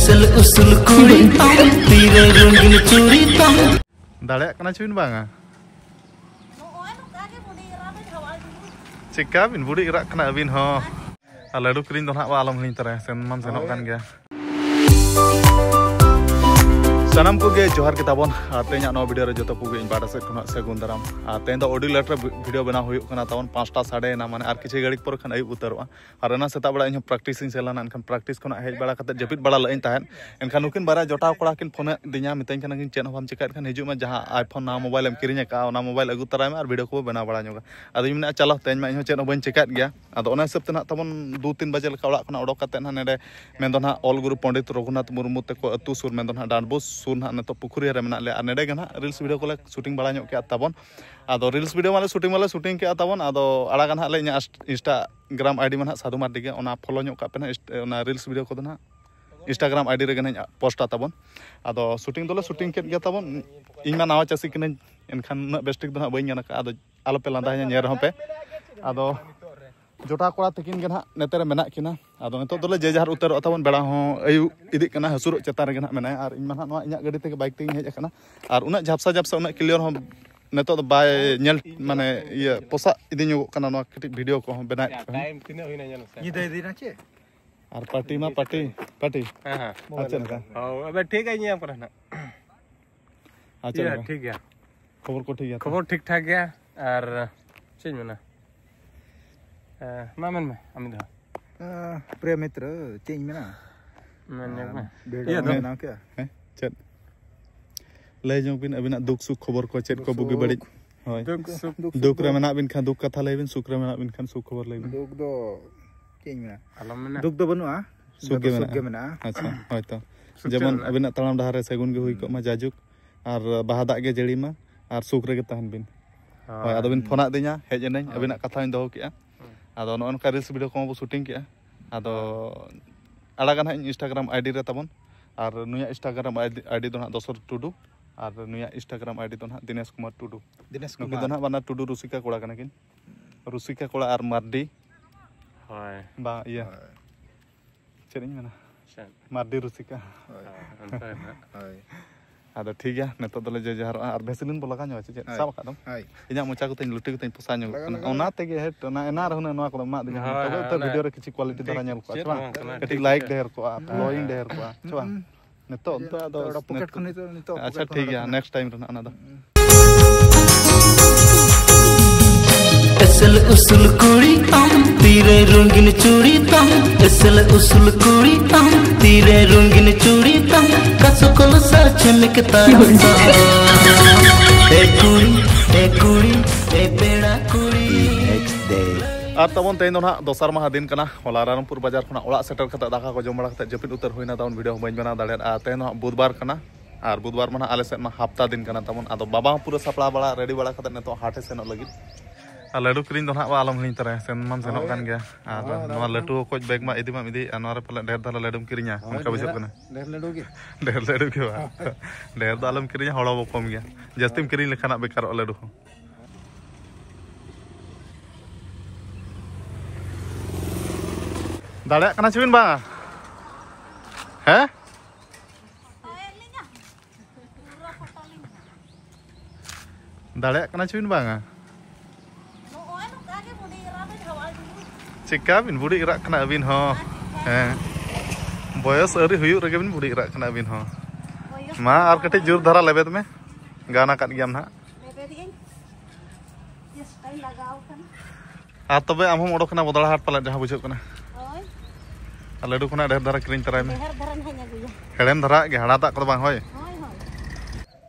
असल उसल कुड़ी तीरे रंगीन चूड़ी तम दाड़े कना चुइन बांगा चिका बिन बुड़ी इरा कना अबिन हो लड्डू क्रीम दो ना आलम हिं तरह सेन मान सेनोक कान गया सानाम को गे जोहार के ताबन तेना नो वीडियो रे जतो पुगे इन बाड़ा से खना सगुन दाराम तेन द ऑडियो लेटर वीडियो बना हुई कना ताबन 5टा साढ़े ना माने आर किछि गाड़ी पर खन आयु उतरवा और ना सेता बड़ा इन प्रैक्टिस इन सेलाना एनखान प्रैक्टिस खना हेज बड़ा कते जपित बड़ा लइन ताहन एनखान नुकिन बारा जोटा कोड़ा किन फोन दिया मितैन खान किन चेन हम चिका खान हिजु में जहां आईफोन ना मोबाइल एम किरिnya का ओना मोबाइल अगु तराय में और वीडियो को बना बड़ा जोगा आदो इमना चलो तेन में इन चेन बन चिका गया आदो ओना हिसाब तना ताबन 2-3 बजे लका ओड़ा खना ओडक कते ना नेडे मेन दो ना ऑल गुरु पंडित रघुनाथ मुर्मू ते को अतु सुर मेन दो ना डांडबोस सुर ना नतो पुखुरी रे मेना ले नेडे गना रील्स वीडियो को शूटिंग बड़ा ᱧᱚᱜ के ताबन आदो रील्स वीडियो वाले शूटिंग के ताबन आदो आड़ा गना ले इंस्टाग्राम आईडी में साधु मार्डी के ओना फॉलो ᱧᱚᱜ का पे ना रील्स वीडियो को ना इंस्टाग्राम आईडी रे गना पोस्ट ताबन आदो शूटिंग दोले शूटिंग के ताबन इन मा नावा चासी किन एनखान न बेस्टिक दो बई गना आदो आलो पे लांदा ने रहो पे आदो जोटा कोड़ा तकिन के ना नेते मेना किना आदो नितो दोले जे जहार उतर ताबन बेड़ा हो आयु इदी कना हसुर चेता रे गना मेना और इन मा ना इना गाड़ी ते बाइक ते हेज कना और उना झापसा उना क्लियर हो नेतो तो बाय नेल माने ये पोसा इदी ᱧᱚᱜ कना नो कटी वीडियो को बना टाइम तिना होइना जानो सा ये दे देना चे और पार्टी हां अच्छा ना हां अब ठीक है ये पर ना अच्छा ठीक है खबर को ठीक है खबर ठीक ठाक गया और चेंज मना मामन में अमित प्रिय मित्र चेंज में ना मैंने ये ना क्या है चेत ले जो बिन अबिना दुख सुख खबर को चेत को बुगी बड़ी होय दुख रे मेना बिन खान दुख कथा ले बिन सुख रे मेना बिन खान सुख खबर ले बिन दुख दो चेंज में आलम में दुख दो बनुआ सुख के मेना अच्छा होय तो जेमन अबिना तड़ाम डहार रे सगुन के हुई को मा जाजुक और बाहा दाग के जड़ी मा और सुख रे के तहन बिन होय आदो बिन फोना दिया हेज एनई अबिना कथा इन दो के आदो नोन का रील्स वीडियो को शूटिंग के आदो आड़ागान है इंस्टाग्राम आईडी रे ताबन और नुया इंस्टाग्राम आईडी दो ना दोसर टुडू और नुया इंस्टाग्राम आईडी दो ना दिनेश कुमार टुडू नुकी दो ना बना टुडू रुसिका कोड़ा कना किन रुसिका कोड़ा और मार्डी हाय बा ये चेरिंग मेना मार्डी रुसिका हाय आदो ठीक है नेतो दले जे जहार और भेसलिन बोला का नो चे साब का दम हाय इना मोचा को तन लुटी को तन पोसा नो ओना तेगे हेट ना एना रहना नो को मा दिया तबे तो वीडियो रे किछि क्वालिटी दरा नेल को कटी लाइक देहर को फॉलोइंग देहर को छवा नेतो तो पॉकेट खने तो अच्छा ठीक है नेक्स्ट टाइम रहना ना असल उसल कुड़ी तीरे रंगीन चूड़ी तम असल उसल कुड़ी तीरे रंगीन चूड़ी तम कसुकल सा चमकता ए कुड़ी ए बेड़ा कुड़ी नेक्स्ट डे और तबन तेन ना दोसर माह दिन कना होला रामपुर बाजार खना ओड़ा सेटर खता दाका को जम बड़ा खता जपित उतर होइना ताउन वीडियो बइन बना दाड़े तेन बुधवार कना और बुधवार माना आले से हफ्ता दिन कना तमन आदो बाबा पूरा सपड़ा बड़ा रेडी बड़ा खता नेतो हाटे सेनो लगी लड्डू क्रीम दो ना आलम हिं तरह सेन मान सेनोक कान गया और नवा लड्डू को बैग मा इदी मा इदी अनवा रे पले ढेर दाला लड्डूम किरिnya उनका बुझत कना ढेर लड्डू के ढेर द आलम किरिnya हड़ा बो कम गया जस्तिम किरिन लेखाना बेकार लड्डू हो दाड़े कना चुइन बा हैं दाड़े कना चुइन बा चिका बिन बुड़ी इरा कना अबिन हो हैं बयस अरी हुयु रे बिन बुड़ी इरा कना अबिन हो मा और कटे जोर धरा लेबेत में गाना काट गया ना आ तबे आम हम ओडोकना बदला हाट पाले जहां बुझो कना लड्डू खना ढेर धरा क्रीम तराय में हेड़ेम धरा गे हाड़ा ता को बांग होय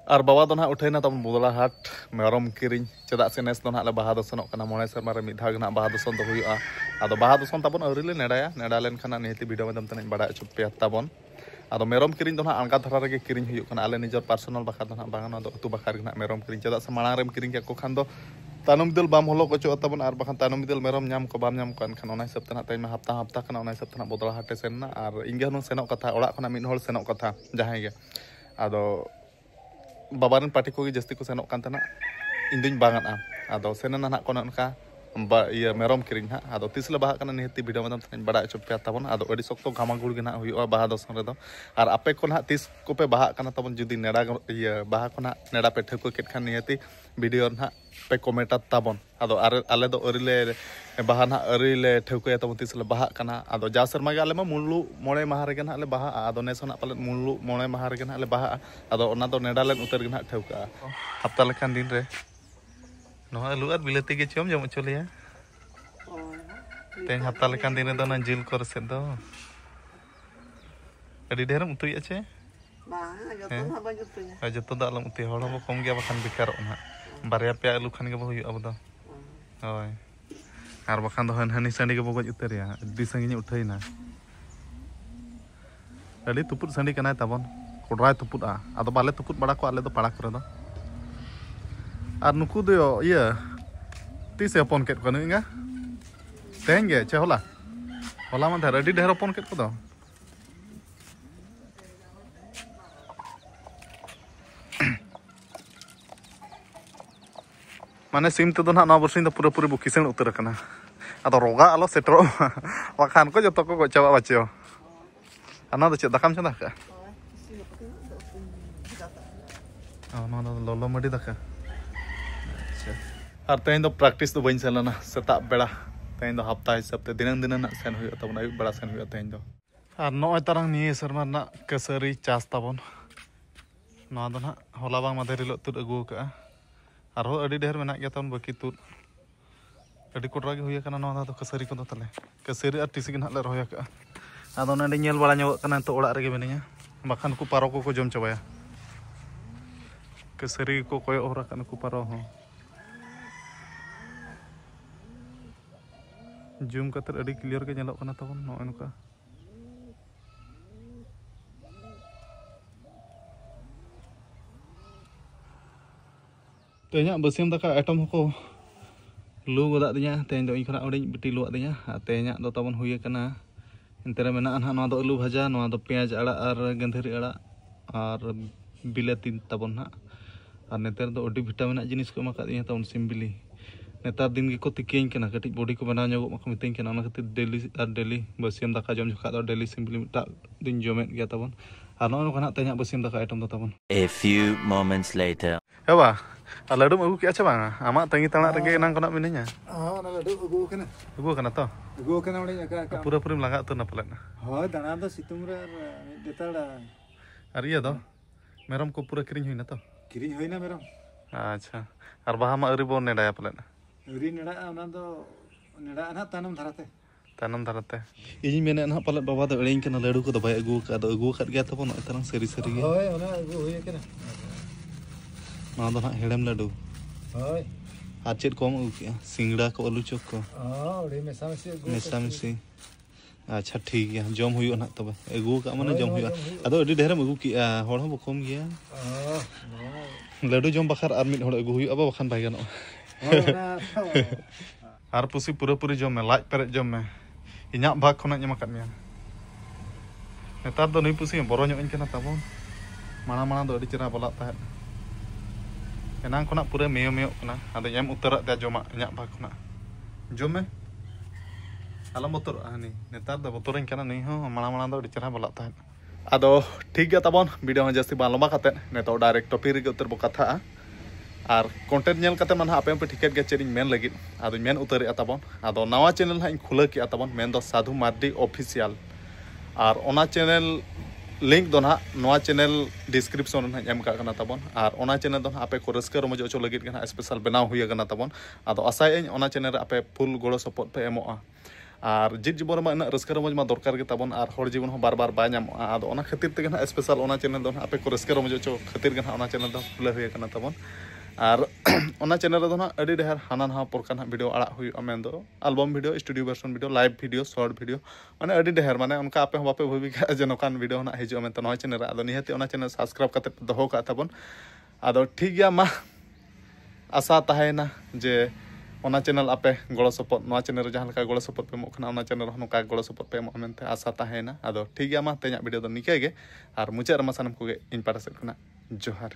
और बाबा दो ना उठेना तब बदला हाट मेरम किरिंग चेदा से नेस दो ना ले बाहा दसनोक कना मोणे सर्मा रे मिधा ना बाहा दसन तो हुयुआ आदो बाहा दसन तबन अवरी ले नेडाया नेडा लेन खाना निहति वीडियो मदम तने बड़ा चुप्पे तबन आदो मेरम किरिंग दो ना अनका धरा रे किरिंग हुयु कना आले निजर पर्सनल बाखा दो ना बांगना दो अतु बाखा रे ना मेरम किरिंग चेदा से मांग रेम किरिंग को खान दो तानुम दिल बाम हलो को चो तबन और बाखान तानुम दिल मेरम नाम को बाम नाम कान खान ओना हिसाब तना ताइमा हफ्ता कना ओना हिसाब तना बदला हाटे सेनना और इंगे हन सेनोक कथा ओड़ा खना मिन होल सेनोक कथा जहां गे आदो बाबारन पार्टी को जस्ती को सेनोक कान तना इन दिन बांगना आदो सेनना ना कोना उनका iya merom kiring ha ado tisle baha kana nihati video madam tani bada chop pe tabon ado adi sokto gamagul gena huyuga baha doson redo ar ape kon ha tis kope baha kana tabon judi neda iya baha kona neda pe theko ket khan nihati video na pe kometa tabon ado ale do orile baha na orile theko ya tabon tisle baha kana ado ja serma ga ale ma mullu mone maha rege na ale baha ado nesona pale mullu mone maha rege na ale baha ado ona do neda len uter gena theko hafta lekan din re no alu ar bilati ge chom jom chole ya teng hafta lekan din do na jil kor se do adi deram utu ya che ba joto ba joto joto da alam uti hor ho kom ge bakan bikarok na barya pe alu khan ge bo huyu abdo hoy ar bakan do hani sandi ge bo goj uter ya di sangi uthai na adi tuput sandi kana tabon kodrai tuput a ado bale tuput bada ko ale do para kore do ar nuku do iya tise hopon ket kono inga tenge che hola man dhar adi dhar hopon ket ko do mane sim te do na borsin do pura bu kisen utar kana ado roga alo setro wakhan ko joto ko chawa bacheo ana do che dakam chanda ka no lolo madi daka আর তেন দো practice তো বইন সেলানা সেতা বেড়া তেন দো হপ্তা হিসাব তে দিনং না সেন হুয়া তবন আয়ুব বেড়া সেন হুয়া তেন দো আর নয় তারাং নিয়ে সরমা না কসরি চাস তাবন না দো না হলা বাং মাদের লো তুদ আগু কা আর হো আডি ঢের মেনা গया तन बाकी तुद আডি কোটরা গে হুয়া কানা না দো কসরি কো দো তালে কসরি আর টিসি গনা লে রহया কা আদো না নেল বাড়া ᱧᱚᱜ কানা তো ওড়াগ রেগে মেনিয়া বাখান কো পারো কো জম চাবায়া কসরি কো কয় ওরা কানা কো পারো হ जूम कतर अड़ी क्लियर के ñelok kana tabon no enuka tenya basiam daka atom ko lu goda dinya ten do ikhana oding biti lu dinya tenya do tabon huye kana entere mena an no do alu bhaja no do pyaj ara ar gandhari ara ar bilati tabon na ar neter do odi vitamin jinis ko maka dinya tabon simbili नेतार दिन की को तिकें के ना कटी body को बना ᱧᱚᱜ मको मितें के ना खातिर डेली बसियम दाका जम जखा दो डेली सिंपली मिटा दिन जमेत गया तबन आर नो खाना ते냐 बसियम दाका आइटम दो तबन A few moments later हेबा लडुम अगु के अच्छा बांगा आमा तंगी ताना रगे नang कोना मिनिnya ना लडु अगु कना तो अगु कना उड़ी का पूरा पूरी लगा तो ना पलन हो दाना दो सितुंग रे देताड़ा और ये दो मेरम को पूरा किरिंग हुई ना तो किरिंग होइना मेरम अच्छा और बाहा मा अरी बोन नेडाया पलन अरी नेडा ना दो नेडा ना तानम धरते ᱤᱧ ᱢᱮᱱᱮᱫ ᱱᱟᱦᱟᱜ ᱯᱟᱞᱮᱫ ᱵᱟᱵᱟ ᱫᱚ ᱮᱲᱮᱧ ᱠᱟᱱᱟ ᱞᱟᱹᱰᱩ ᱠᱚᱫᱚ ᱵᱟᱭ ᱟᱹᱜᱩ ᱟᱠᱟᱫ ᱟᱫᱚ ᱟᱹᱜᱩ ᱟᱠᱟᱫ ᱜᱮᱭᱟ ᱛᱟᱵᱚᱱ ᱱᱚᱜᱼᱚᱭ ᱛᱟᱨᱟᱝ ᱥᱟᱹᱨᱤ ᱜᱮ होय ओना अगु होय केना ᱱᱚᱣᱟ ᱫᱚ ᱱᱟᱦᱟᱜ ᱦᱮᱲᱮᱢ ᱞᱟᱹᱰᱩ होय ᱟᱨ ᱪᱮᱫ ᱠᱚᱢ ᱟᱹᱜᱩ ᱠᱮᱜᱼᱟ ᱥᱤᱸᱜᱲᱟ ᱠᱚ ᱟᱹᱞᱩ ᱪᱚᱯ ᱠᱚ ओड़ी मेसा मिसी अच्छा ठीक गया जम हुई ना तब अगू का माने जम हुई अदो अडी ढेरम अगू किया हड़ हो बकम गया लड्डू जम बखार आर मिड हड़ अगू हुई अब बखान भाई गनो आर पुसी पूरा जम में लाज पेरे जम में इना भाग खना ñam kat मिया नेतार दो नई पुसी बरो ñok इन kana tabon माना दो अडी चरा बलात ताहे एनांग खना पूरा Mayo kana ado ñam utara te joma inya भाग खना जम में alam motor ani netar da motorin kana nei ho mana do dicara balak tahan ado ठीक गया तबन वीडियो में जस्ती बालमा कते नेतो डायरेक्ट टॉपिक रे उतर बकथा आर कंटेंट नेल कते मन आपे पे टिकेट गे चेरिंग मेन लगित आदो मेन उतर तबन आदो नवा चैनल हा खुला किया तबन मेन दो साधु मार्डी ऑफिशियल आर ओना चैनल लिंक दो ना नवा चैनल डिस्क्रिप्शन हा एम का कना तबन आर ओना चैनल दो आपे को रस्कर रमज ओचो लगित कना स्पेशल बनाव हुई गना तबन आदो आशा ओना चैनल आपे फुल गोड़ो सपोर्ट पे एमोआ और जीत जीवन में इन रस्कर रमज में दरकार के तबन और हर जीवन बार बार बामोगा आदो ओना खातिर ते ना स्पेशल ओना चैनल दो आपे को रस्कर रमज ओचो खातिर के ओना चैनल दो खुला हुई कना तबन और ओना चैनल दो ना अडी ढेर हाना नहा प्रकार वीडियो आड़ा हुई मेन दो album video studio version video live video short video माने अडी ढेर माने उनका आपे बापे भावी जे नोकान वीडियो ना हिजो में तो नवा चैनल आदो निहति ओना चैनल सब्सक्राइब करते दोहो का तबन आदो ठीक गया मा आशा ताहेना जे ओना चैनल आपे गड़ो सपोर्ट नवा चैनल जहां लका गड़ो सपोर्ट पे एमोग ओना चैनल नोका गड़ो सपोर्ट पे एमोग मेनते आशा ताहेना आदो ठीक गया मा ते냐 वीडियो दो निके गे और मुचाद रमा सानम कोगे इन पाटा सेद खना जोहार।